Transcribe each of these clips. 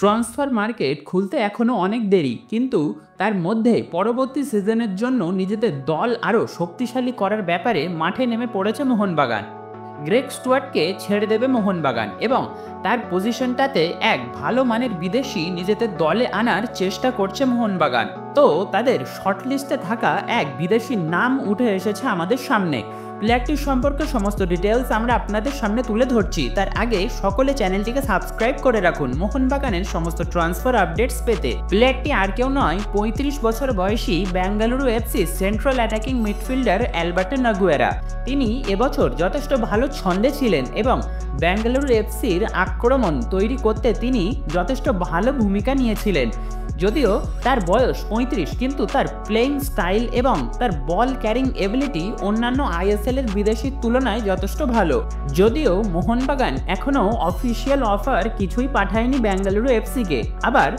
Transfer market খুলতে এখনও অনেক দেরি, কিন্তু তার মধ্যে পরবর্তী সিজনের জন্য নিজেদের দল আরও শক্তিশালী করার ব্যাপারে মাঠে নেমে পড়েছে মোহনবাগান। গ্রেগ স্টুয়ার্টকে ছেড়ে দেবে মোহনবাগান এবং তার পজিশনটাতে এক ভালো মানের বিদেশি নিজেদের দলে আনার চেষ্টা করছে মোহনবাগান। তো তাদের শর্টলিস্টে থাকা এক বিদেশির নাম উঠে এসেছে আমাদের সামনে। প্লেয়ারটির সম্পর্কে সমস্ত ডিটেলস আমরা আপনাদের সামনে তুলে ধরছি। তার আগে সকলে চ্যানেলটিকে সাবস্ক্রাইব করে রাখুন মোহনবাগানের সমস্ত ট্রান্সফার আপডেটস পেতে। প্লেয়ারটি আর কেউ নয়, 35 বছর বয়সী Bengaluru FC central attacking midfielder Alberto নাগুয়েরা। তিনি এবছর যথেষ্ট ভালো ছন্দে ছিলেন এবং বেঙ্গালুরু এফসির আক্রমণ তৈরি করতে তিনি যথেষ্ট ভালো ভূমিকা নিয়েছিলেন। যদিও তার বয়স 35, কিন্তু তার প্লেইং স্টাইল এবং তার বল ক্যারিং এবিলিটি অন্যান্য আইএসএল এর বিদেশির তুলনায় যথেষ্ট ভালো। যদিও মোহনবাগান এখনও অফিসিয়াল অফার কিছুই পাঠায়নি বেঙ্গালুরু এফসিকে। আবার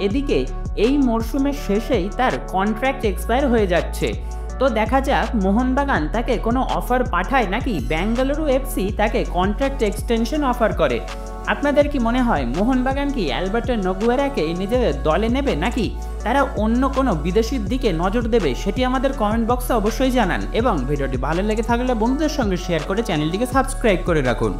এদিকে এই মরশুমের শেষেই তার কন্ট্রাক্ট এক্সপায়ার হয়ে যাচ্ছে। তো দেখা যাক মোহনবাগান তাকে কোনো অফার পাঠায় নাকি বেঙ্গালুরু এফসি তাকে কন্ট্রাক্ট এক্সটেনশন অফার করে। আপনাদের কি মনে হয় মোহনবাগান কি অ্যালবার্টো নাগুয়েরাকে নিজেদের দলে নেবে, নাকি তারা অন্য কোনো বিদেশির দিকে নজর দেবে? সেটি আমাদের কমেন্ট বক্সে অবশ্যই জানান এবং ভিডিওটি ভালো লেগে থাকলে বন্ধুদের সঙ্গে শেয়ার করে চ্যানেলটিকে সাবস্ক্রাইব করে রাখুন।